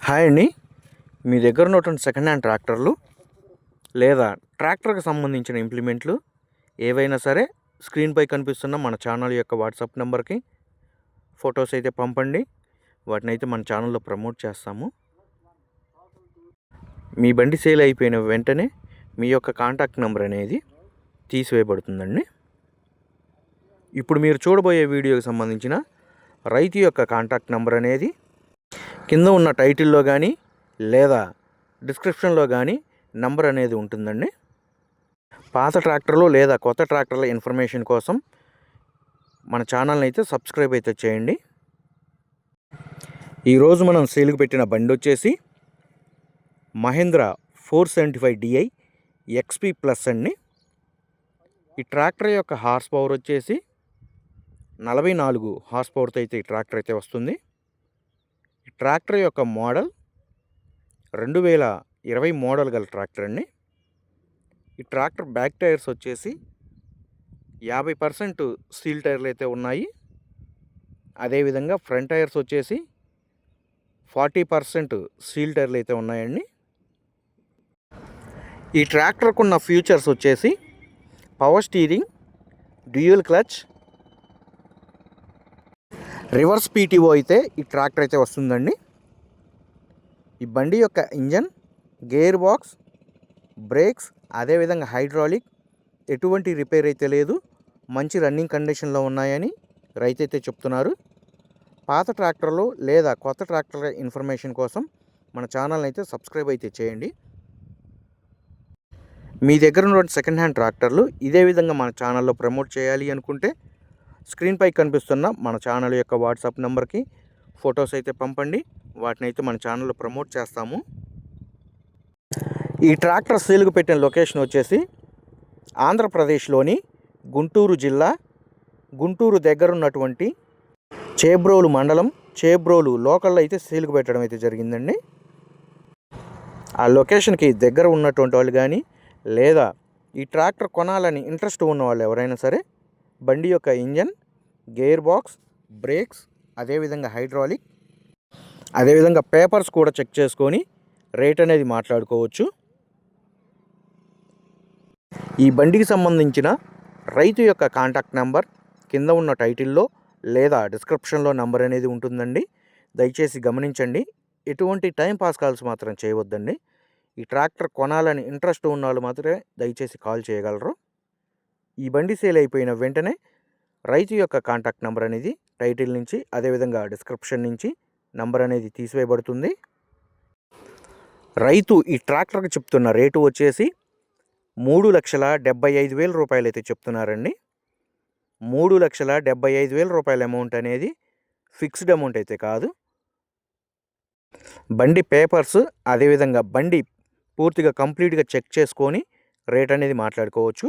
Hi అండి. మీ దగ్గర ఉన్నటువంటి సెకండ్ హ్యాండ్ ట్రాక్టర్లు లేదా ట్రాక్టర్కి సంబంధించిన ఇంప్లిమెంట్లు ఏవైనా సరే స్క్రీన్పై కనిపిస్తున్న మన ఛానల్ యొక్క వాట్సాప్ నెంబర్కి ఫొటోస్ అయితే పంపండి. వాటిని అయితే మన ఛానల్లో ప్రమోట్ చేస్తాము. మీ బండి సేల్ అయిపోయిన వెంటనే మీ యొక్క కాంటాక్ట్ నెంబర్ అనేది తీసివేయబడుతుందండి. ఇప్పుడు మీరు చూడబోయే వీడియోకి సంబంధించిన రైతు యొక్క కాంటాక్ట్ నెంబర్ అనేది కింద ఉన్న టైటిల్లో కానీ లేదా డిస్క్రిప్షన్లో కానీ నంబర్ అనేది ఉంటుందండి. పాత ట్రాక్టర్లు లేదా కొత్త ట్రాక్టర్ల ఇన్ఫర్మేషన్ కోసం మన ఛానల్ని అయితే సబ్స్క్రైబ్ అయితే చేయండి. ఈరోజు మనం సేల్కి పెట్టిన బండి వచ్చేసి మహేంద్ర 475 DI XP ప్లస్ అండి. ఈ ట్రాక్టర్ యొక్క హార్స్ పవర్ వచ్చేసి 44 హార్స్ పవర్తో అయితే ఈ ట్రాక్టర్ అయితే వస్తుంది. ఈ ట్రాక్టర్ యొక్క మోడల్ 2020 మోడల్ గల ట్రాక్టర్ అండి. ఈ ట్రాక్టర్ బ్యాక్ టైర్స్ వచ్చేసి 50% స్టీల్ టైర్లు అయితే ఉన్నాయి. అదేవిధంగా ఫ్రంట్ టైర్స్ వచ్చేసి 40% స్టీల్ టైర్లు అయితే ఉన్నాయండి. ఈ ట్రాక్టర్కు ఉన్న ఫీచర్స్ వచ్చేసి power steering, dual clutch, reverse PTO అయితే ఈ ట్రాక్టర్ అయితే వస్తుందండి. ఈ బండి యొక్క ఇంజన్, గేర్ బాక్స్, బ్రేక్స్, అదేవిధంగా హైడ్రాలిక్ ఎటువంటి రిపేర్ అయితే లేదు, మంచి రన్నింగ్ కండిషన్లో ఉన్నాయని రైతు అయితే చెప్తున్నారు. పాత ట్రాక్టర్లు లేదా కొత్త ట్రాక్టర్ల ఇన్ఫర్మేషన్ కోసం మన ఛానల్ని అయితే సబ్స్క్రైబ్ అయితే చేయండి. మీ దగ్గర ఉన్న సెకండ్ హ్యాండ్ ట్రాక్టర్లు ఇదే విధంగా మన ఛానల్లో ప్రమోట్ చేయాలి అనుకుంటే స్క్రీన్పై కనిపిస్తున్న మన ఛానల్ యొక్క వాట్సాప్ నెంబర్కి ఫొటోస్ అయితే పంపండి. వాటిని అయితే మన ఛానల్లో ప్రమోట్ చేస్తాము. ఈ ట్రాక్టర్ సేల్కు పెట్టిన లొకేషన్ వచ్చేసి ఆంధ్రప్రదేశ్లోని గుంటూరు జిల్లా, గుంటూరు దగ్గర ఉన్నటువంటి చేబ్రోలు మండలం, చేబ్రోలు లోకల్లో అయితే సేల్కు పెట్టడం అయితే జరిగిందండి. ఆ లొకేషన్కి దగ్గర ఉన్నటువంటి వాళ్ళు కానీ లేదా ఈ ట్రాక్టర్ కొనాలని ఇంట్రెస్ట్ ఉన్న వాళ్ళు ఎవరైనా సరే బండి యొక్క ఇంజన్, గేర్ బాక్స్, బ్రేక్స్, అదేవిధంగా హైడ్రాలిక్, అదేవిధంగా పేపర్స్ కూడా చెక్ చేసుకొని రేట్ అనేది మాట్లాడుకోవచ్చు. ఈ బండికి సంబంధించిన రైతు యొక్క కాంటాక్ట్ నెంబర్ కింద ఉన్న టైటిల్లో లేదా డిస్క్రిప్షన్లో నెంబర్ అనేది ఉంటుందండి. దయచేసి గమనించండి. ఎటువంటి టైం పాస్ కాల్స్ మాత్రం చేయవద్దండి. ఈ ట్రాక్టర్ కొనాలని ఇంట్రెస్ట్ ఉన్న వాళ్ళు మాత్రమే దయచేసి కాల్ చేయగలరు. ఈ బండి సేల్ అయిపోయిన వెంటనే రైతు యొక్క కాంటాక్ట్ నెంబర్ అనేది టైటిల్ నుంచి అదేవిధంగా డిస్క్రిప్షన్ నుంచి నంబర్ అనేది తీసివేయబడుతుంది. రైతు ఈ ట్రాక్టర్కి చెప్తున్న రేటు వచ్చేసి 3,75,000 రూపాయలు అయితే చెప్తున్నారండి. 3,75,000 రూపాయల అమౌంట్ అనేది ఫిక్స్డ్ అమౌంట్ అయితే కాదు. బండి పేపర్స్ అదేవిధంగా బండి పూర్తిగా కంప్లీట్గా చెక్ చేసుకొని రేట్ అనేది మాట్లాడుకోవచ్చు.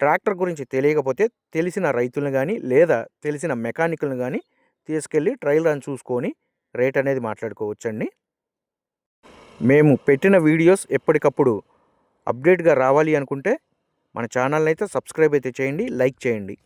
ట్రాక్టర్ గురించి తెలియకపోతే తెలిసిన రైతులను కానీ లేదా తెలిసిన మెకానికులను కానీ తీసుకెళ్ళి ట్రయల్ రన్ చూసుకొని రేట్ అనేది మాట్లాడుకోవచ్చండి. మేము పెట్టిన వీడియోస్ ఎప్పటికప్పుడు అప్డేట్గా రావాలి అనుకుంటే మన ఛానల్ని అయితే సబ్స్క్రైబ్ అయితే చేయండి, లైక్ చేయండి.